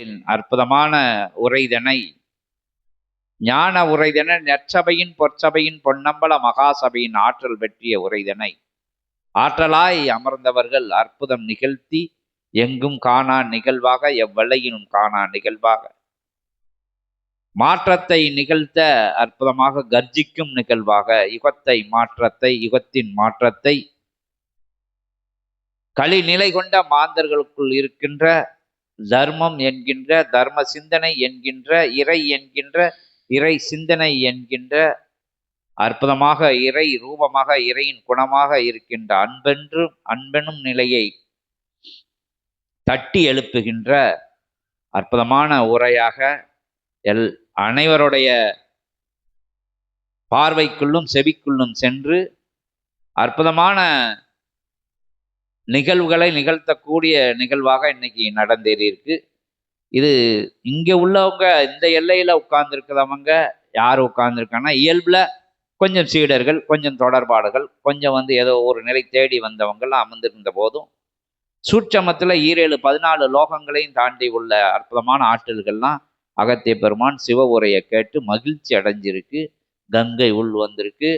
அற்புதமான உரைதனை ஞான உரைதனை நற்சபையின் பொற்சபையின் பொன்னம்பல மகாசபையின் ஆற்றல் பெற்றிய உரைதனை ஆற்றலாய் அமர்ந்தவர்கள் அற்புதம் நிகழ்த்தி எங்கும் காணா நிகழ்வாக எவ்வளையினும் காணா நிகழ்வாக மாற்றத்தை நிகழ்த்த அற்புதமாக கர்ஜிக்கும் நிகழ்வாக யுகத்தை மாற்றத்தை யுகத்தின் மாற்றத்தை களிநிலை கொண்ட மாந்தர்களுக்குள் இருக்கின்ற தர்மம் என்கின்ற தர்ம சிந்தனை என்கின்ற இறை என்கின்ற இறை சிந்தனை என்கின்ற அற்புதமாக இறை ரூபமாக இறையின் குணமாக இருக்கின்ற அன்பெனும் நிலையை தட்டி எழுப்புகின்ற அற்புதமான உரையாக அனைவருடைய பார்வைக்குள்ளும் செவிக்குள்ளும் சென்று அற்புதமான நிகழ்வுகளை நிகழ்த்தக்கூடிய நிகழ்வாக இன்னைக்கு நடந்தேறியிருக்கு. இது இங்க உள்ளவங்க இந்த எல்லையில உட்கார்ந்துருக்கிறவங்க யார் உட்கார்ந்துருக்காங்கன்னா இயல்புல கொஞ்சம் சீடர்கள், கொஞ்சம் தொடர்பாடுகள், கொஞ்சம் ஏதோ ஒரு நிலை தேடி வந்தவங்கெல்லாம் அமர்ந்திருந்த போதும் சூட்சமத்துல 14 லோகங்களையும் தாண்டி உள்ள அற்புதமான ஆற்றல்கள்லாம் அகத்திய பெருமான் சிவ உரையை கேட்டு மகிழ்ச்சி அடைஞ்சிருக்கு. கங்கை உள் வந்திருக்கு.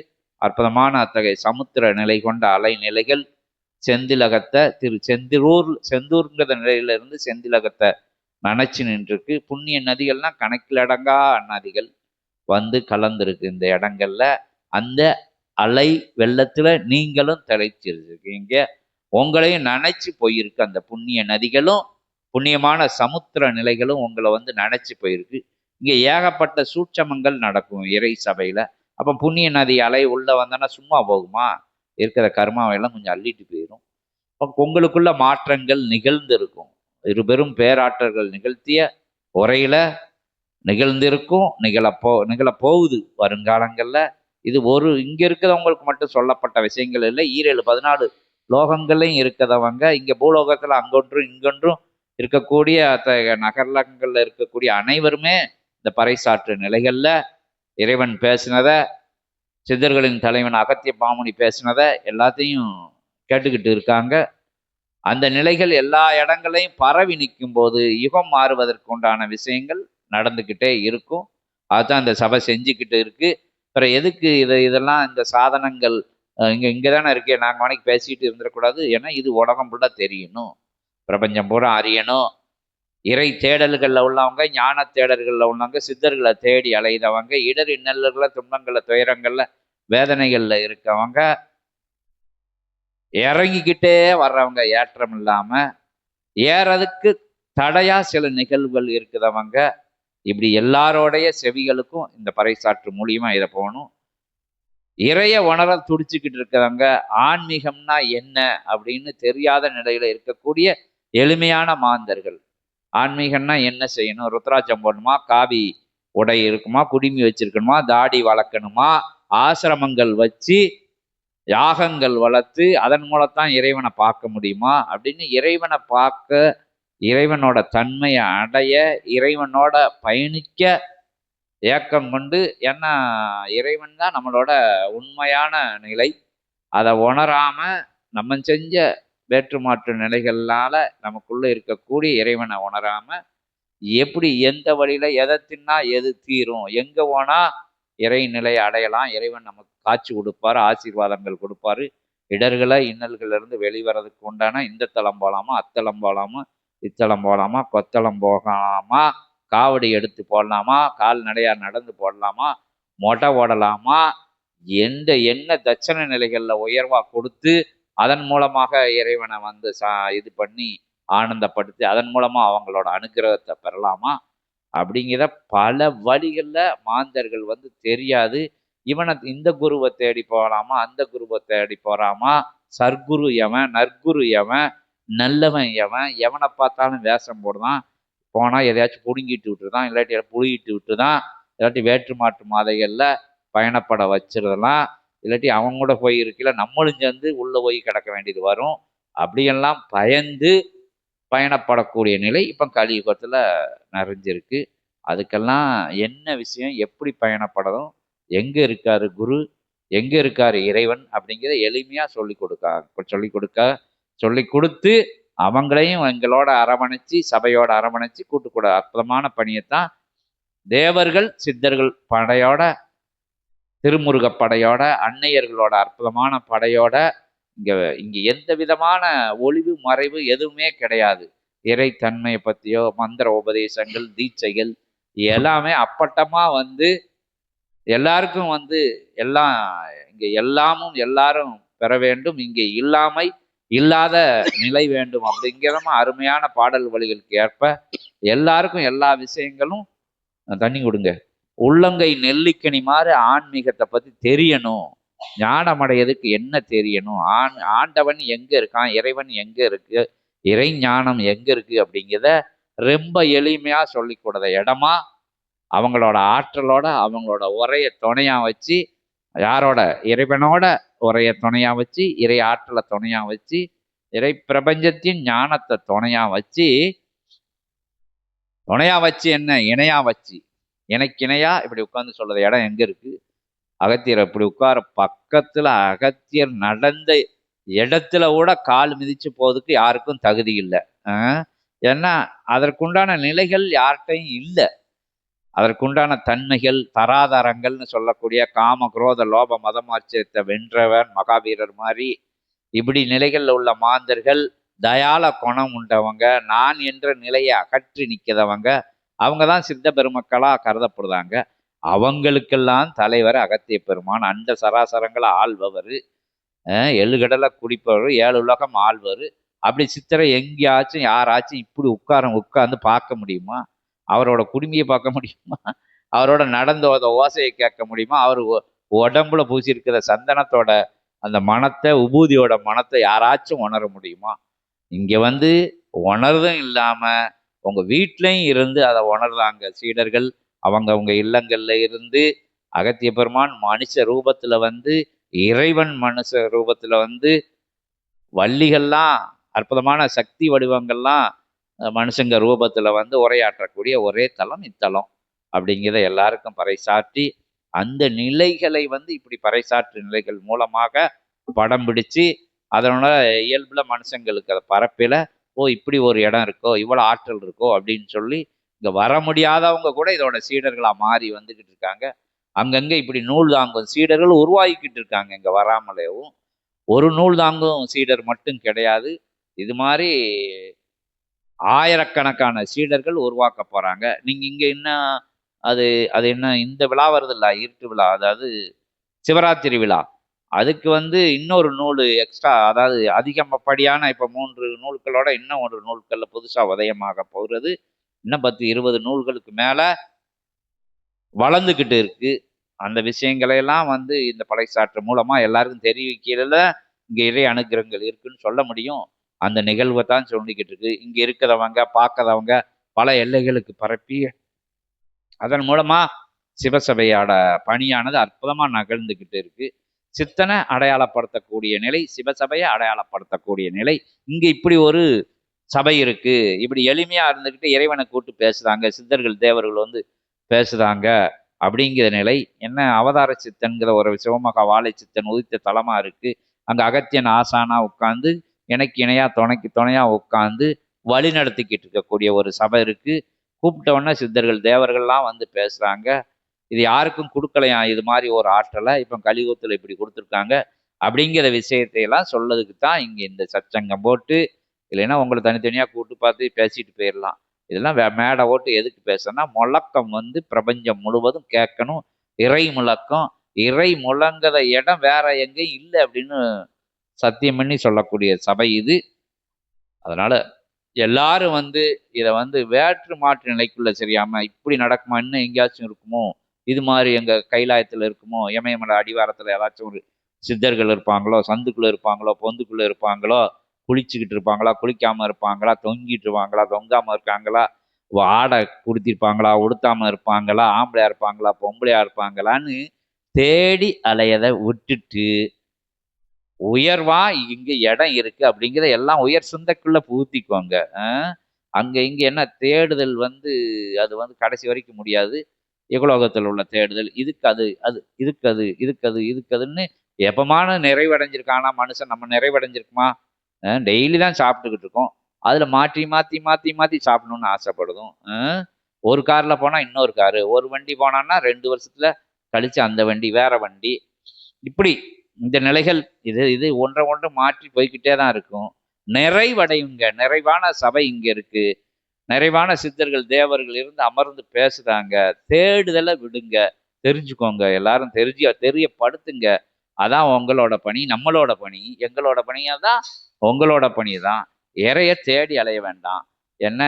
அற்புதமான அத்தகைய சமுத்திர நிலை கொண்ட அலை நிலைகள் செந்திலகத்தை செந்தூர்ங்கிற நிலையிலிருந்து செந்திலகத்தை நனைச்சு நின்றுருக்கு. புண்ணிய நதிகள்லாம் கணக்கில் அடங்கா நதிகள் கலந்துருக்கு இந்த இடங்கள்ல. அந்த அலை வெள்ளத்துல நீங்களும் திளைச்சிருக்கீங்க. உங்களையும் நினைச்சு போயிருக்கு. அந்த புண்ணிய நதிகளும் புண்ணியமான சமுத்திர நிலைகளும் உங்களை நினைச்சு போயிருக்கு. இங்க ஏகப்பட்ட சூட்சமங்கள் நடக்கும் இறை சபையில. அப்ப புண்ணிய நதி அலை உள்ள வந்தோன்னா சும்மா போகுமா? இருக்கிற கர்மாவையெல்லாம் கொஞ்சம் அள்ளிட்டு போயிடும். உங்களுக்குள்ள மாற்றங்கள் நிகழ்ந்து இருக்கும். இருபெரும் பேராற்றல்கள் நிகழ்த்திய உரையில நிகழ்ந்திருக்கும், நிகழப்போகுது வருங்காலங்கள்ல. இது இங்க இருக்கிறவங்களுக்கு மட்டும் சொல்லப்பட்ட விஷயங்கள் இல்லை. 14 லோகங்களையும் இருக்கிறவங்க இங்க பூலோகத்துல அங்கொன்றும் இங்கொன்றும் இருக்கக்கூடிய நகர்லங்கள்ல இருக்கக்கூடிய அனைவருமே இந்த பறைசாற்று நிலைகள்ல இறைவன் பேசினத, சித்தர்களின் தலைவன் அகத்திய பாமுனி பேசினத எல்லாத்தையும் கேட்டுக்கிட்டு இருக்காங்க. அந்த நிலைகள் எல்லா இடங்களையும் பரவி நிற்கும் போது யுகம் மாறுவதற்கு உண்டான விஷயங்கள் நடந்துக்கிட்டே இருக்கும். அதுதான் இந்த சபை செஞ்சுக்கிட்டு இருக்கு. அப்புறம் எதுக்கு இதெல்லாம் இந்த சாதனங்கள் இங்கே தானே இருக்கே, நாங்கள் மணிக்கு பேசிக்கிட்டு இருந்துடக்கூடாது. ஏன்னா இது உலகம் ஃபுல்லாக தெரியணும், பிரபஞ்சம் பூரா அறியணும். இறை தேடல்களில் உள்ளவங்க, ஞான தேடல்களில் உள்ளவங்க, சித்தர்களை தேடி அலைதவங்க, இடர் இன்னல்களை துன்பங்களில் துயரங்களில் வேதனைகளில் இருக்கவங்க, இறங்கிக்கிட்டே வர்றவங்க, ஏற்றம் இல்லாமல் ஏறதுக்கு தடையா சில நிகழ்வுகள் இருக்குதவங்க, இப்படி எல்லாரோடைய செவிகளுக்கும் இந்த பறைசாற்று மூலியமா இதை போகணும். இறைய உணர துடிச்சுக்கிட்டு இருக்கிறவங்க, ஆன்மீகம்னா என்ன அப்படின்னு தெரியாத நிலையில இருக்கக்கூடிய எளிமையான மாந்தர்கள், ஆன்மீகம்னா என்ன செய்யணும், ருத்ராட்சம் போடணுமா, காவி உடை இருக்குமா, குடுமி வச்சிருக்கணுமா, தாடி வளர்க்கணுமா, ஆசிரமங்கள் வச்சு யாகங்கள் வளர்த்து அதன் மூலத்தான் இறைவனை பார்க்க முடியுமா அப்படின்னு இறைவனை பார்க்க, இறைவனோட தன்மையை அடைய, இறைவனோட பயணிக்க ஏக்கம் கொண்டு, ஏன்னா இறைவன் தான் நம்மளோட உண்மையான நிலை. அதை உணராம நம்ம செஞ்ச வேற்றுமாற்று நிலைகளால நமக்குள்ள இருக்கக்கூடிய இறைவனை உணராம எப்படி எந்த வழியில எதை தின்னா எது தீரும், எங்க போனா இறை நிலையை அடையலாம், இறைவன் நமக்கு காட்சி கொடுப்பாரு, ஆசீர்வாதங்கள் கொடுப்பாரு, இடர்களை இன்னல்கள் இருந்து வெளிவரதுக்கு உண்டான இந்த தளம் போகலாமா, அத்தளம் போகலாமா, இத்தளம் போகலாமா, கொத்தளம் போகலாமா, காவடி எடுத்து போடலாமா, கால்நடையா நடந்து போடலாமா, மொட்டை ஓடலாமா, என்ன தட்சண நிலைகள்ல உயர்வா கொடுத்து அதன் மூலமாக இறைவனை இது பண்ணி ஆனந்தப்படுத்தி அதன் மூலமா அவங்களோட அனுகிரகத்தை பெறலாமா அப்படிங்கிற பல வழிகள்ல மாந்தர்கள் தெரியாது. இவனை இந்த குருவை தேடி போகலாமா, அந்த குருவை தேடி போறாமா, சர்க்குரு எவன், நற்குரு எவன், நல்லவன் எவன், எவனை பார்த்தாலும் வேஷம் போடுதான், போனா எதையாச்சும் புடுங்கிட்டு விட்டுருதான், இல்லாட்டி புழுகிட்டு விட்டுதான், இல்லாட்டி வேற்று மாற்று மாதைகள்ல பயணப்பட வச்சிருதெல்லாம், இல்லாட்டி அவங்க கூட போய் இருக்கல நம்மளும் சேர்ந்து உள்ள போய் கிடக்க வேண்டியது வரும். அப்படியெல்லாம் பயந்து பயணப்படக்கூடிய நிலை இப்போ கலியுகத்துல நிறைஞ்சிருக்கு. அதுக்கெல்லாம் என்ன விஷயம், எப்படி பயணப்படணும், எங்க இருக்காரு குரு, எங்க இருக்காரு இறைவன் அப்படிங்கிறத எளிமையா சொல்லி கொடுத்து அவங்களையும் எங்களோட அரவணைச்சு, சபையோட அரவணைச்சு கூட்டுக்கூட அற்புதமான பணியைத்தான் தேவர்கள் சித்தர்கள் படையோட, திருமுருகப் படையோட, அன்னையர்களோட அற்புதமான படையோட, இங்க இங்க எந்த விதமான ஒளிவு மறைவு எதுவுமே கிடையாது. இறைத்தன்மையை பத்தியோ மந்திர உபதேசங்கள், தீட்சைகள் எல்லாமே அப்பட்டமா வந்து எல்லாருக்கும் வந்து எல்லாம் இங்க எல்லாமும் எல்லாரும் பெற வேண்டும், இங்கே இல்லாமை இல்லாத நிலை வேண்டும் அப்படிங்கிறமா அருமையான பாடல் வழிகளுக்கு ஏற்ப எல்லாருக்கும் எல்லா விஷயங்களும் தண்ணி கொடுங்க. உள்ளங்கை நெல்லிக்கனி மாதிரி ஆன்மீகத்தை பத்தி தெரியணும். ஞானம் அடையதுக்கு என்ன தெரியணும்? ஆண்டவன் எங்க இருக்கான்? இறைவன் எங்க இருக்கு? இறை ஞானம் எங்க இருக்கு? அப்படிங்கிறத ரொம்ப எளிமையா சொல்லி கொடுத்த இடமா, அவங்களோட ஆற்றலோட அவங்களோட உரைய துணையா வச்சு, யாரோட? இறைவனோட உரைய துணையா வச்சு, இறை ஆற்றலை துணையா வச்சு, இறை பிரபஞ்சத்தின் ஞானத்தை துணையா வச்சு என்ன இணையா வச்சு, எனக்கு இணையா இப்படி உட்கார்ந்து சொல்றது இடம் எங்க இருக்கு? அகத்தியர் இப்படி உட்கார பக்கத்துல அகத்தியர் நடந்த இடத்துல கூட கால் மிதிச்சு போறதுக்கு யாருக்கும் தகுதி இல்லை. ஏன்னா அதற்குண்டான நிலைகள் யார்கிட்டையும் இல்லை. அதற்குண்டான தன்மைகள், தராதரங்கள்னு சொல்லக்கூடிய காம குரோத லோப மதமாச்சரியத்தை வென்றவன் மகாவீரர் மாதிரி இப்படி நிலைகள்ல உள்ள மாந்தர்கள், தயால குணம் உண்டவங்க, நான் என்ற நிலையை அகற்றி நிற்கிறவங்க, அவங்க தான் சித்த பெருமக்களா கருதப்படுறாங்க. அவங்களுக்கெல்லாம் தலைவர் அகத்திய பெருமான். அண்ட சராசரங்களை ஆள்பவர், எழுகடலை குடிப்பவர், 7 உலகம் ஆள்வர். அப்படி சித்தரை எங்கேயாச்சும் யாராச்சும் இப்படி உட்கார்ந்து பார்க்க முடியுமா? அவரோட குடுமையை பார்க்க முடியுமா? அவரோட நடந்த ஓசையை கேட்க முடியுமா? அவர் உடம்புல பூசியிருக்கிற சந்தனத்தோட அந்த மனத்தை, உபூதியோட மனத்தை யாராச்சும் உணர முடியுமா? இங்க வந்து உணர்தும் இல்லாம உங்க வீட்லையும் இருந்து அதை உணர்றாங்க சீடர்கள். அவங்க இல்லங்கள்ல இருந்து அகத்திய பெருமான் மனுஷ ரூபத்துல வந்து, இறைவன் மனுஷ ரூபத்துல வந்து, வள்ளிகள்லாம் அற்புதமான சக்தி வடிவங்கள்லாம் மனுஷங்க ரூபத்துல வந்து உரையாற்றக்கூடிய ஒரே தலம் இத்தலம் அப்படிங்கிறத எல்லாருக்கும் பறைசாற்றி, அந்த நிலைகளை வந்து இப்படி பறைசாற்று நிலைகள் மூலமாக படம் பிடிச்சு, அதனோட இயல்புல மனுஷங்களுக்கு அதை பரப்பில, ஓ இப்படி ஒரு இடம் இருக்கோ, இவ்வளோ ஆற்றல் இருக்கோ அப்படின்னு சொல்லி இங்க வர முடியாதவங்க கூட இதோட சீடர்களா மாறி வந்துகிட்டு இருக்காங்க. அங்கங்க இப்படி நூல் தாங்கும் சீடர்கள் உருவாக்கிட்டு இருக்காங்க. இங்க வராமலேவும் ஒரு நூல் தாங்கும் சீடர் மட்டும் கிடையாது, இது மாதிரி ஆயிரக்கணக்கான சீடர்கள் உருவாக்க போறாங்க. நீங்க இங்க என்ன அது அது என்ன இந்த விழா வருது இல்ல, இருட்டு விழா, அதாவது சிவராத்திரி விழா, அதுக்கு வந்து இன்னொரு நூல் எக்ஸ்ட்ரா, அதாவது அதிகப்படியான இப்போ 3 நூல்களோட இன்னும் ஒரு நூல்கள்ல புதுசா உதயமாக போகிறது. இன்னும் 10-20 நூல்களுக்கு மேல வளர்ந்துக்கிட்டு இருக்கு. அந்த விஷயங்களையெல்லாம் வந்து இந்த பறைசாற்று மூலமா எல்லாருக்கும் தெரிவிக்கிறதுல இங்க இறை அனுகிரகங்கள் இருக்குன்னு சொல்ல முடியும். அந்த நிகழ்வை தான் சொல்லிக்கிட்டு இருக்கு. இங்க இருக்கிறவங்க பார்க்காதவங்க பல எல்லைகளுக்கு பரப்பி அதன் மூலமா சிவசபையோட பணியானது அற்புதமா நகர்ந்துகிட்டு இருக்கு. சித்தனை அடையாளப்படுத்தக்கூடிய நிலை, சிவசபையை அடையாளப்படுத்தக்கூடிய நிலை. இங்க இப்படி ஒரு சபை இருக்கு, இப்படி எளிமையா இருந்துக்கிட்டு இறைவனை கூட்டு பேசுறாங்க, சித்தர்கள் தேவர்கள் வந்து பேசுறாங்க அப்படிங்கிற நிலை. என்ன அவதார சித்தன்கிற ஒரு சிவமகா வாழை சித்தன் உதித்த தலமா இருக்கு. அங்க அகத்தியன் ஆசானா உட்கார்ந்து எனக்கு இணையா துணைக்கு துணையா உட்கார்ந்து வழி நடத்திக்கிட்டு இருக்கக்கூடிய ஒரு சபை இருக்கு. கூப்பிட்டவொன்னே சித்தர்கள் தேவர்கள்லாம் வந்து பேசுறாங்க. இது யாருக்கும் கொடுக்கலையா இது மாதிரி ஒரு ஆற்றலை, இப்போ கலியுகத்தில் இப்படி கொடுத்துருக்காங்க அப்படிங்கிற விஷயத்தையெல்லாம் சொல்லதுக்கு தான் இங்கே இந்த சச்சங்கம் போட்டு, இல்லைன்னா உங்களை தனித்தனியாக கூட்டு பார்த்து பேசிட்டு போயிடலாம். இதெல்லாம் மேடை ஓட்டு எதுக்கு பேசுனா, முழக்கம் வந்து பிரபஞ்சம் முழுவதும் கேட்கணும். இறை முழக்கம், இறை முழங்குற இடம் வேற எங்கேயும் இல்லை அப்படின்னு சத்தியம் பண்ணி சொல்லக்கூடிய சபை இது. அதனால எல்லாரும் வந்து இதை வந்து வேற்று மாற்று நிலைக்குள்ள சரியாம இப்படி நடக்குமா, இன்னும் எங்கேயாச்சும் இருக்குமோ, இது மாதிரி எங்க கைலாயத்துல இருக்குமோ, இமயமலை அடிவாரத்துல ஏதாச்சும் ஒரு சித்தர்கள் இருப்பாங்களோ, சந்துக்குள்ள இருப்பாங்களோ, பொந்துக்குள்ள இருப்பாங்களோ, குளிச்சுக்கிட்டு இருப்பாங்களா, குளிக்காம இருப்பாங்களா, தொங்கிட்டு இருப்பாங்களா, தொங்காம இருக்காங்களா, ஆடை குடுத்திருப்பாங்களா, உடுத்தாம இருப்பாங்களா, ஆம்பளையா இருப்பாங்களா, பொம்பளையா இருப்பாங்களான்னு தேடி அலையதை விட்டுட்டு, உயர்வா இங்க இடம் இருக்கு அப்படிங்கிற எல்லாம் உயர் சிந்தைக்குள்ள புகுத்திக்குவாங்க. அங்க இங்க என்ன தேடுதல் வந்து அது வந்து கடைசி வரைக்கும் முடியாது. இகலோகத்தில் உள்ள தேடுதல் இதுக்கு அது அது இதுக்கு அது இதுக்கு அது இதுக்கு அதுன்னு எப்பமான நிறைவடைஞ்சிருக்கானா மனுஷன்? நம்ம நிறைவடைஞ்சிருக்குமா? டெய்லி தான் சாப்பிட்டுக்கிட்டு இருக்கோம். அதுல மாற்றி மாற்றி மாற்றி மாற்றி சாப்பிடணும்னு ஆசைப்படுதும். ஒரு கார்ல போனா இன்னொரு காரு, ஒரு வண்டி போனான்னா 2 வருஷத்துல கழிச்சு அந்த வண்டி வேற வண்டி. இப்படி இந்த நிலைகள் இது இது ஒன்றை ஒன்று மாற்றி போய்கிட்டே தான் இருக்கும். நிறைவடையுங்க. நிறைவான சபை இங்க இருக்கு. நிறைவான சித்தர்கள் தேவர்கள் இருந்து அமர்ந்து பேசுதாங்க. தேடுதலை விடுங்க. தெரிஞ்சுக்கோங்க. எல்லாரும் தெரியப்படுத்துங்க. அதான் உங்களோட பணி, நம்மளோட பணி. எங்களோட பணியா தான் உங்களோட பணி தான். இறைய தேடி அலைய வேண்டாம். என்ன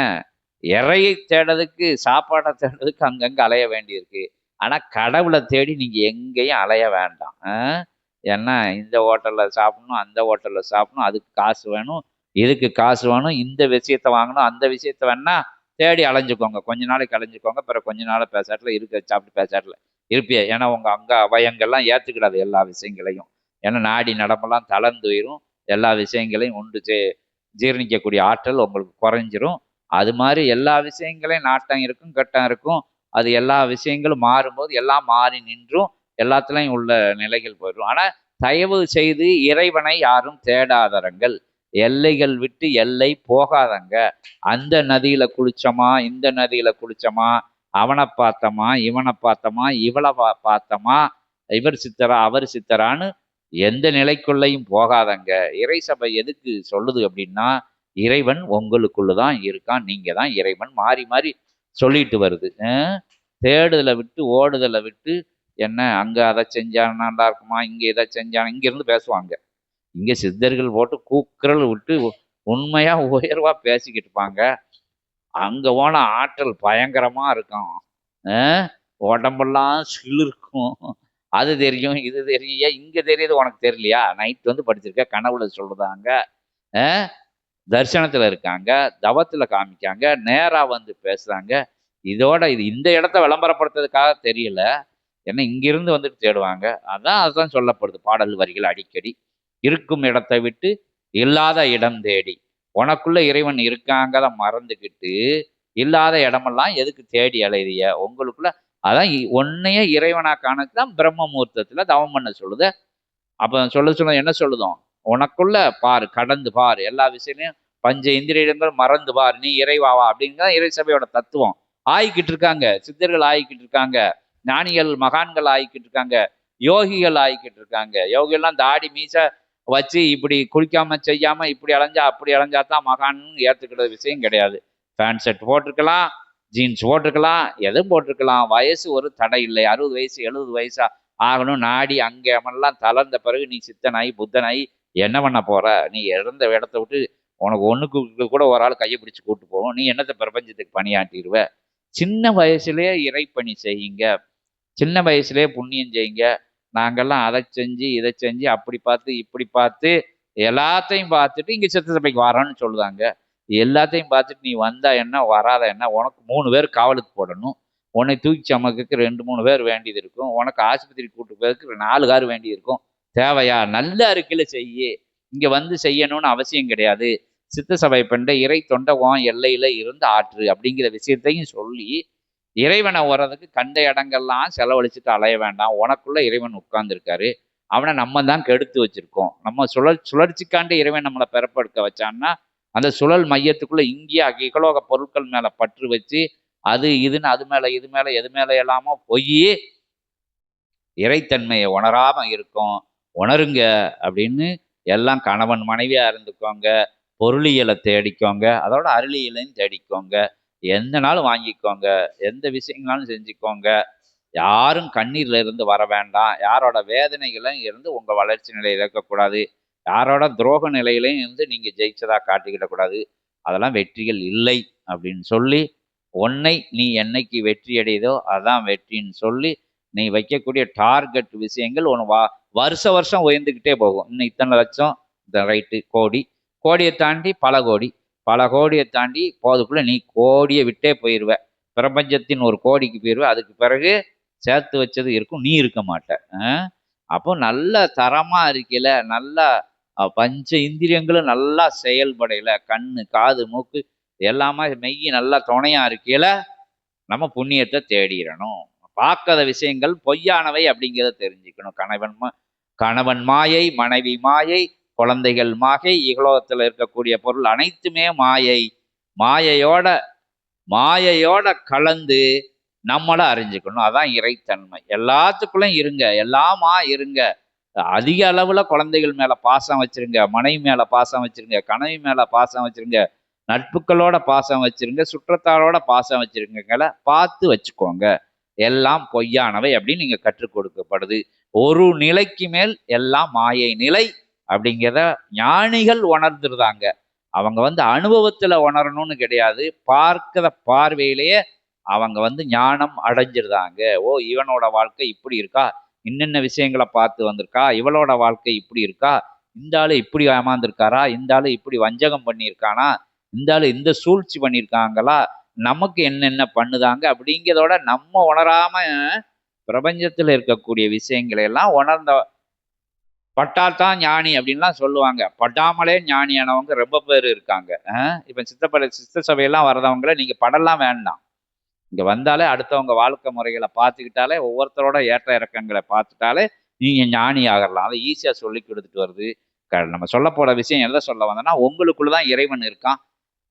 இறையை தேடுறதுக்கு சாப்பாடை தேடுறதுக்கு அங்கங்க அலைய வேண்டியிருக்கு. ஆனா கடவுளை தேடி நீங்க எங்கேயும் அலைய வேண்டாம். ஏன்னா இந்த ஹோட்டல்ல சாப்பிடணும், அந்த ஹோட்டல்ல சாப்பிடணும், அதுக்கு காசு வேணும், இதுக்கு காசு வேணும், இந்த விஷயத்த வாங்கணும், அந்த விஷயத்த வேணா தேடி அலைஞ்சுக்கோங்க. கொஞ்ச நாளைக்கு அலைஞ்சுக்கோங்க. பிறகு கொஞ்ச நாள் பேசாட்டில் இருக்க சாப்பிட்டு பேசாட்டில் இருப்பிய. ஏன்னா உங்க அங்க அபயங்கள்லாம் ஏத்துக்கிடாது எல்லா விஷயங்களையும். ஏன்னா நாடி நடப்பெல்லாம் தளர்ந்துயிரும். எல்லா விஷயங்களையும் உண்டு ஜீரணிக்கக்கூடிய ஆற்றல் உங்களுக்கு குறைஞ்சிரும். அது மாதிரி எல்லா விஷயங்களையும் நாட்டம் இருக்கும், கட்டம் இருக்கும். அது எல்லா விஷயங்களும் மாறும்போது எல்லாம் மாறி நின்றும் எல்லாத்துலயும் உள்ள நிலைகள் போயிடும். ஆனா தயவு செய்து இறைவனை யாரும் தேடாதரங்கள். எல்லைகள் விட்டு எல்லை போகாதங்க. அந்த நதியில குளிச்சோமா, இந்த நதியில குளிச்சோமா, அவனை பார்த்தோமா, இவனை பார்த்தோமா, இவளை பார்த்தோமா, இவர் சித்தரா அவர் சித்தரான்னு எந்த நிலைக்குள்ளையும் போகாதங்க. இறை சபை எதுக்கு சொல்லுது அப்படின்னா, இறைவன் உங்களுக்குள்ளதான் இருக்கான், நீங்க தான் இறைவன். மாறி மாறி சொல்லிட்டு வருது. தேடுதலை விட்டு ஓடுதலை விட்டு என்ன அங்க அதை செஞ்சா நல்லா இருக்குமா, இங்க இதை செஞ்சா, இங்க இருந்து பேசுவாங்க. இங்க சித்தர்கள் போட்டு கூக்குரல் விட்டு உண்மையா உயர்வா பேசிக்கிட்டு இருப்பாங்க. அங்க போன ஆற்றல் பயங்கரமா இருக்கும். உடம்பெல்லாம் சிலிர்க்கும். அது தெரியும், இது தெரியும். ஏன் இங்க தெரியுது உனக்கு தெரியலையா? நைட் வந்து படிச்சிருக்க, கனவுல சொல்லுதாங்க, தரிசனத்துல இருக்காங்க, தவத்துல காமிக்காங்க, நேரா வந்து பேசுறாங்க. இதோட இது இந்த இடத்த விளம்பரப்படுத்துறதுக்காக தெரியல. ஏன்னா இங்கிருந்து வந்துட்டு தேடுவாங்க. அதுதான் சொல்லப்படுது பாடல் வரிகள் அடிக்கடி. இருக்கும் இடத்தை விட்டு இல்லாத இடம் தேடி. உனக்குள்ள இறைவன் இருக்காங்கத மறந்துக்கிட்டு இல்லாத இடமெல்லாம் எதுக்கு தேடி அலைறிய? உங்களுக்குள்ள அதான் உன்னையே இறைவனா காணத்தான் பிரம்ம முகூர்த்தத்துல தவம் பண்ண சொல்லுது. அப்ப சொல்ல என்ன சொல்லுதோம்? உனக்குள்ள பாரு, கடந்து பாரு, எல்லா விஷயத்தையும் பஞ்ச இந்திரியங்கள் மறந்து பாரு, நீ இறைவாவா அப்படிங்கிறத இறை சபையோட தத்துவம். ஆயிக்கிட்டு இருக்காங்க, சித்தர்கள் ஆயிக்கிட்டு இருக்காங்க, ஞானிகள் மகான்கள் ஆயிக்கிட்டு இருக்காங்க, யோகிகள் ஆயிக்கிட்டு இருக்காங்க. யோகிகள்லாம் தாடி மீச வச்சு இப்படி குளிக்காம செய்யாம இப்படி அலைஞ்சா அப்படி அலைஞ்சா தான் மகான் ஏத்துக்கிற விஷயம் கிடையாது. பேண்ட் ஷர்ட் போட்டிருக்கலாம், ஜீன்ஸ் போட்டிருக்கலாம், எதுவும் போட்டிருக்கலாம். வயசு ஒரு தடை இல்லை. 60 வயசு 70 வயசா ஆகணும். நாடி அங்கெல்லாம் தளர்ந்த பிறகு நீ சித்தனாயி புத்தனாயி என்ன பண்ண போற? நீ இறந்த இடத்த விட்டு உனக்கு ஒண்ணுக்கு கூட ஒரு ஆள் கையை பிடிச்சு கூட்டு போகும். நீ என்னத்தை பிரபஞ்சத்துக்கு பணியாற்றிடுவ? சின்ன வயசுலயே இறைப்பணி செய்யுங்க. சின்ன வயசுலயே புண்ணியம் செய்யுங்க. நாங்கெல்லாம் அதை செஞ்சு இதை செஞ்சு அப்படி பார்த்து இப்படி பார்த்து எல்லாத்தையும் பார்த்துட்டு இங்க சித்த சபைக்கு வரோன்னு சொல்லுதாங்க. எல்லாத்தையும் பார்த்துட்டு நீ வந்தா என்ன, வராத என்ன? உனக்கு 3 பேர் காவலுக்கு போடணும். உன்னை தூக்கி சமக்கிறதுக்கு 2-3 பேர் வேண்டியது இருக்கும். உனக்கு ஆஸ்பத்திரி கூட்டு போறதுக்கு 4 கார் வேண்டியது இருக்கும். தேவையா? நல்ல அறிக்கையில செய்யு. இங்க வந்து செய்யணும்னு அவசியம் கிடையாது. சித்த சபை பண்ட இறை தொண்ட உன் எல்லையில இருந்து ஆற்று அப்படிங்கிற விஷயத்தையும் சொல்லி, இறைவனை வர்றதுக்கு கண்ட இடங்கள்லாம் செலவழிச்சுட்டு அலைய வேண்டாம். உனக்குள்ள இறைவன் உட்கார்ந்துருக்காரு. அவனை நம்ம தான் கெடுத்து வச்சிருக்கோம். நம்ம சுழற்சிக்காண்ட இறைவன் நம்மளை பிறப்படுக்க வச்சான்னா, அந்த சுழல் மையத்துக்குள்ள இங்கேயே இகலோக பொருட்கள் மேல பற்று வச்சு அது இதுன்னு அது மேல இது மேல எது மேல எல்லாமோ போய் இறைத்தன்மையை உணராம இருக்கும். உணருங்க அப்படின்னு எல்லாம் கணவன் மனைவியா இருந்துக்கோங்க. பொருளியலை தேடிக்கோங்க, அதோட அருளியலையும் தேடிக்கோங்க. எந்த நாளும் வாங்கிக்கோங்க, எந்த விஷயங்களாலும் செஞ்சுக்கோங்க. யாரும் கண்ணீர்ல இருந்து வர வேண்டாம். யாரோட வேதனைகளும் இருந்து உங்க வளர்ச்சி நிலையில இருக்கக்கூடாது. யாரோட துரோக நிலையிலையும் இருந்து நீங்க ஜெயிச்சதா காட்டிக்கிடக்கூடாது. அதெல்லாம் வெற்றிகள் இல்லை அப்படின்னு சொல்லி, உன்னை நீ என்னைக்கு வெற்றி அடையுதோ அதான் வெற்றின்னு சொல்லி, நீ வைக்கக்கூடிய டார்கெட் விஷயங்கள் உன வருஷம் உயர்ந்துக்கிட்டே போகும். இன்னும் இத்தனை லட்சம், இந்த ரைட்டு கோடி, கோடியை தாண்டி பல கோடி, பல கோடியை தாண்டி போதுக்குள்ள நீ கோடியை விட்டே போயிடுவ. பிரபஞ்சத்தின் ஒரு கோடிக்கு போயிடுவ. அதுக்கு பிறகு சேர்த்து வச்சது இருக்கும், நீ இருக்க மாட்ட. அப்போ நல்ல தரமா இருக்கையில, நல்லா பஞ்ச இந்திரியங்களும் நல்லா செயல்படையில, கண்ணு காது மூக்கு எல்லாமே மெய் நல்லா துணையா இருக்கையில நம்ம புண்ணியத்தை தேடிடணும். பார்க்காத விஷயங்கள் பொய்யானவை அப்படிங்கிறத தெரிஞ்சுக்கணும். கணவன் மாயை, மனைவி மாயை, குழந்தைகள் மாயை, இகலோகத்தில் இருக்கக்கூடிய பொருள் அனைத்துமே மாயை. மாயையோட மாயையோட கலந்து நம்மளை அறிஞ்சுக்கணும். அதான் இறைத்தன்மை. எல்லாத்துக்குள்ளும் இருங்க, எல்லாமா இருங்க. அதிக அளவுல குழந்தைகள் மேல பாசம் வச்சிருங்க, மனைவி மேல பாசம் வச்சிருங்க, கணவி மேல பாசம் வச்சிருங்க, நட்புகளோட பாசம் வச்சிருங்க, சுற்றத்தாரோட பாசம் வச்சிருக்கங்களை பார்த்து வச்சுக்கோங்க. எல்லாம் பொய்யானவை அப்படின்னு நீங்க கற்றுக் கொடுக்கப்படுது. ஒரு நிலைக்கு மேல் எல்லாம் மாயை நிலை அப்படிங்கிறத ஞானிகள் உணர்ந்துருதாங்க. அவங்க அனுபவத்துல உணரணும்னு கிடையாது, பார்க்கிற பார்வையிலேயே அவங்க ஞானம் அடைஞ்சிருதாங்க. ஓ, இவனோட வாழ்க்கை இப்படி இருக்கா, இன்னென்ன விஷயங்களை பார்த்து வந்திருக்கா, இவளோட வாழ்க்கை இப்படி இருக்கா, இந்த ஆளு இப்படி ஏமாந்துருக்காரா, இந்த ஆளு இப்படி வஞ்சகம் பண்ணியிருக்கானா, இந்த ஆளு இந்த சூழ்ச்சி பண்ணியிருக்காங்களா, நமக்கு என்னென்ன பண்ணுதாங்க அப்படிங்கிறதோட நம்ம உணராம பிரபஞ்சத்தில் இருக்கக்கூடிய விஷயங்களை எல்லாம் உணர்ந்த பட்டால்தான் ஞானி அப்படின்லாம் சொல்லுவாங்க. படாமலே ஞானியானவங்க ரொம்ப பேர் இருக்காங்க. இப்ப சித்த சபையெல்லாம் வர்றதவங்கள நீங்க படலாம் வேண்டாம். இங்க வந்தாலே அடுத்தவங்க வாழ்க்கை முறைகளை பார்த்துக்கிட்டாலே, ஒவ்வொருத்தரோட ஏற்ற இறக்கங்களை பார்த்துட்டாலே நீங்க ஞானி ஆகலாம். அதை ஈஸியா சொல்லி கொடுத்துட்டு வருது. நம்ம சொல்ல போற விஷயம் எதை சொல்ல வந்தோம்னா, உங்களுக்குள்ளதான் இறைவன் இருக்கான்.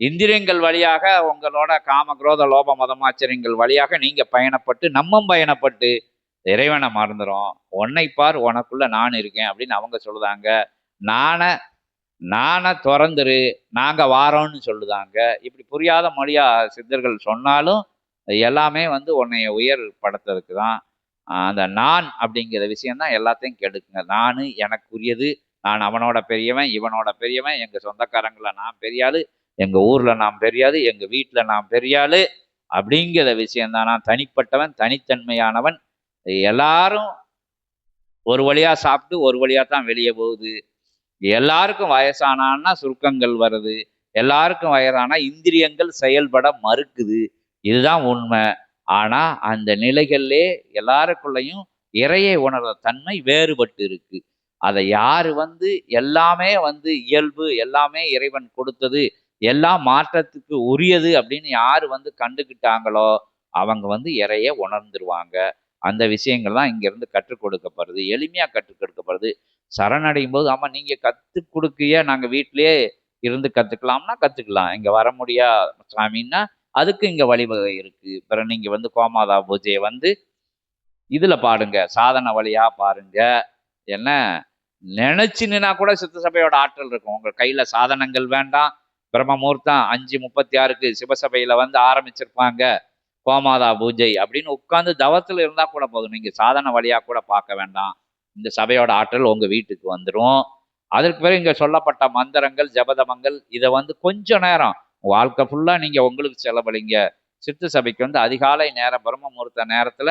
இந்திரியங்கள் வழியாக உங்களோட காம குரோத லோப மதமாச்சரியங்கள் வழியாக நீங்க பயணப்பட்டு, நம்மும் பயணப்பட்டு இறைவனை மறந்துடும். உன்னை பார், உனக்குள்ள நான் இருக்கேன் அப்படின்னு அவங்க சொல்லுதாங்க. நானை திறந்துரு, நாங்க வாரோன்னு சொல்லுதாங்க. இப்படி புரியாத மொழியா சித்தர்கள் சொன்னாலும் எல்லாமே உன்னைய உயர்படுத்துறதுக்கு தான். அந்த நான் அப்படிங்கிற விஷயம்தான் எல்லாத்தையும் கெடுக்குங்க. நான் எனக்குரியது, நான் அவனோட பெரியவன், இவனோட பெரியவன், எங்க சொந்தக்காரங்களை நான் பெரியாளு, எங்க ஊர்ல நான் பெரியாளு, எங்க வீட்டுல நான் பெரியாளு அப்படிங்கிற விஷயம்தான். நான் தனிப்பட்டவன், தனித்தன்மையானவன். எல்லாரும் ஒரு வழியா சாப்பிட்டு ஒரு வழியா தான் வெளியே போகுது. எல்லாருக்கும் வயசானான்னா சுருக்கங்கள் வருது. எல்லாருக்கும் வயதானா இந்திரியங்கள் செயல்பட மறுக்குது. இதுதான் உண்மை. ஆனா அந்த நிலைகள்லே எல்லாருக்குள்ளேயும் இறையை உணர்ற தன்மை வேறுபட்டு இருக்கு. அதை யாரு எல்லாமே இயல்பு, எல்லாமே இறைவன் கொடுத்தது, எல்லாம் மாற்றத்துக்கு உரியது அப்படின்னு யாரு கண்டுக்கிட்டாங்களோ அவங்க இறைய உணர்ந்துருவாங்க. அந்த விஷயங்கள் தான் இங்கிருந்து கற்றுக் கொடுக்கப்படுது. எளிமையா கற்றுக் கொடுக்கப்படுது. சரணடையும் போது, ஆமா நீங்க கற்றுக் கொடுக்கைய நாங்க வீட்டிலேயே இருந்து கத்துக்கலாம்னா கத்துக்கலாம். இங்க வர முடியா சாமின்னா அதுக்கு இங்க வழிவகை இருக்கு. பிறகு நீங்க கோமாதா பூஜையை இதுல பாடுங்க, சாதன வழியா பாருங்க. என்ன நினைச்சுன்னா கூட சித்த சபையோட ஆற்றல் இருக்கும். உங்க கையில சாதனங்கள் வேண்டாம். பிரம்ம முகூர்த்தம் 5:36க்கு சிவசபையில ஆரம்பிச்சிருப்பாங்க கோமாதா பூஜை அப்படின்னு உட்கார்ந்து தவத்துல இருந்தா கூட போதும். நீங்க சாதன வழியா கூட பார்க்க வேண்டாம். இந்த சபையோட ஆற்றல் உங்க வீட்டுக்கு வந்துடும். அதற்கு பிறகு இங்க சொல்லப்பட்ட மந்திரங்கள், ஜபதமங்கள் இதை கொஞ்ச நேரம் வாழ்க்கை ஃபுல்லா நீங்க உங்களுக்கு செலவழிங்க. சித்து சபைக்கு அதிகாலை நேரம், பிரம்ம முகூர்த்த நேரத்துல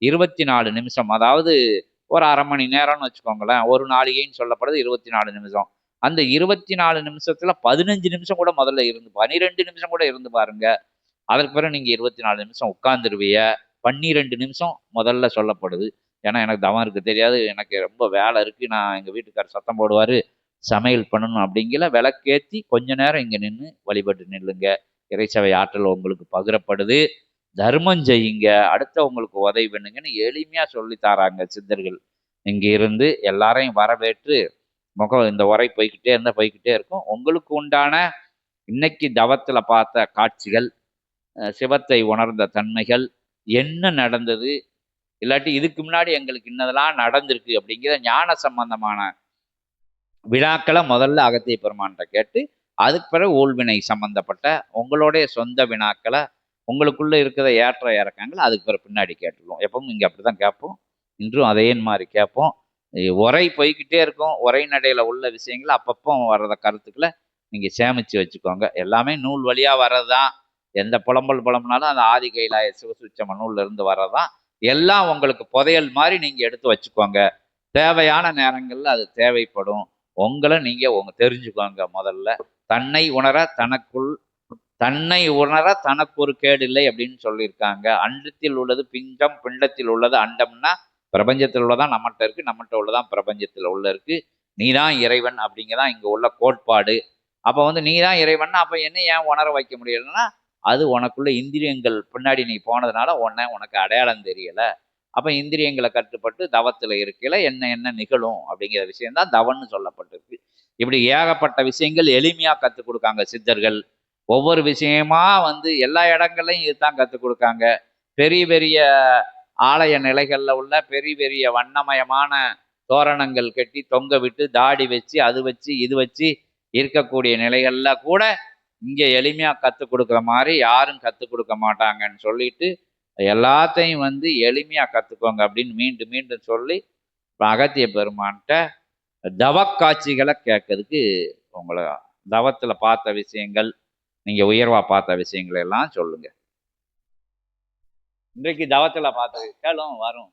24 நிமிஷம், அதாவது ஒரு அரை மணி நேரம்னு வச்சுக்கோங்களேன். ஒரு நாளிகைன்னு சொல்லப்படுது 24 நிமிஷம். அந்த 24 நிமிஷத்துல 15 நிமிஷம் கூட முதல்ல இருந்து, 12 நிமிஷம் கூட இருந்து பாருங்க. அதற்கு பிறகு நீங்க 24 நிமிஷம் உட்கார்ந்துருவிய. 12 நிமிஷம் முதல்ல சொல்லப்படுது. ஏன்னா எனக்கு தவம் இருக்கு தெரியாது, எனக்கு ரொம்ப வேலை இருக்கு, நான் எங்க வீட்டுக்காரர் சத்தம் போடுவாரு, சமையல் பண்ணணும் அப்படிங்கிற விளக்கேற்றி கொஞ்ச நேரம் இங்க நின்று வழிபட்டு நில்லுங்க. இறைச்சபை ஆற்றல் உங்களுக்கு பகிரப்படுது. தர்மம் செய்யுங்க, அடுத்தவங்களுக்கு உதவி பண்ணுங்கன்னு எளிமையா சொல்லி தாராங்க சித்தர்கள். இங்க இருந்து எல்லாரையும் வரவேற்று இந்த உரை போய்கிட்டே இருக்கும். உங்களுக்கு உண்டான இன்னைக்கு தவத்துல பார்த்த காட்சிகள், சிவத்தை உணர்ந்த தன்மைகள், என்ன நடந்தது, இல்லாட்டி இதுக்கு முன்னாடி எங்களுக்கு இன்னதெல்லாம் நடந்திருக்கு அப்படிங்கிற ஞான சம்பந்தமான வினாக்களை முதல்ல அகத்திய பெருமான்கிட்ட கேட்டு, அதுக்கு பிறகு ஊழ்வினை சம்பந்தப்பட்ட உங்களுடைய சொந்த வினாக்களை, உங்களுக்குள்ள இருக்கிற ஏற்ற இறக்கங்கள் அதுக்கு பிறகு பின்னாடி கேட்டுருவோம். எப்பவும் இங்கே அப்படிதான் கேட்போம். இன்றும் அதே மாதிரி கேட்போம். உரை போய்கிட்டே இருக்கும். உரை நடையில உள்ள விஷயங்களை அப்பப்போ வர்றத கருத்துக்களை நீங்க சேமிச்சு வச்சுக்கோங்க. எல்லாமே நூல் வழியா வர்றதுதான். எந்த புலம்புனாலும் அந்த ஆதி கைலாய சிவசூட்சம நூல்ல இருந்து வர்றதான். எல்லாம் உங்களுக்கு புதையல் மாதிரி நீங்க எடுத்து வச்சுக்கோங்க. தேவையான நேரங்கள்ல அது தேவைப்படும். உங்களை நீங்க தெரிஞ்சுக்கோங்க. முதல்ல தன்னை உணர தனக்கு ஒரு கேடு இல்லை அப்படின்னு சொல்லியிருக்காங்க. அண்டத்தில் உள்ளது பிண்டம், பிண்டத்தில் உள்ளது அண்டம்னா பிரபஞ்சத்தில் உள்ளதான் நம்மகிட்ட இருக்கு, நம்மகிட்ட உள்ளதான் பிரபஞ்சத்தில் உள்ள இருக்கு. நீதான் இறைவன் அப்படிங்கதான் இங்க உள்ள கோட்பாடு. அப்ப நீதான் இறைவன்னா அப்ப என்ன ஏன் உணர வைக்க முடியலன்னா, அது உனக்குள்ள இந்திரியங்கள் பின்னாடி நீ போனதுனால உனக்கு அடையாளம் தெரியல. அப்ப இந்திரியங்களை கட்டுப்பட்டு தவத்துல இருக்கையில என்ன என்ன நிகழும் அப்படிங்கிற விஷயம்தான் தவம்னு சொல்லப்பட்டிருக்கு. இப்படி ஏகப்பட்ட விஷயங்கள் எளிமையா கற்றுக் கொடுக்காங்க சித்தர்கள். ஒவ்வொரு விஷயமா வந்து எல்லா இடங்கள்லையும் இதுதான் கற்றுக் கொடுக்காங்க. பெரிய பெரிய ஆலய நிலைகள்ல உள்ள பெரிய பெரிய வண்ணமயமான தோரணங்கள் கட்டி தொங்க விட்டு தாடி வச்சு அது வச்சு இது வச்சு இருக்கக்கூடிய நிலைகள்ல கூட இங்க எளிமையா கற்றுக் கொடுக்குற மாதிரி யாரும் கற்றுக் கொடுக்க மாட்டாங்கன்னு சொல்லிட்டு எல்லாத்தையும் வந்து எளிமையா கற்றுக்கோங்க அப்படின்னு மீண்டும் மீண்டும் சொல்லி அகத்திய பெருமான்கிட்ட தவக்காட்சிகளை கேட்கறதுக்கு உங்களை தவத்துல பார்த்த விஷயங்கள் நீங்க உயர்வா பார்த்த விஷயங்கள் எல்லாம் சொல்லுங்க. இன்றைக்கு தவத்துல பார்த்தது கேளும் வரும்.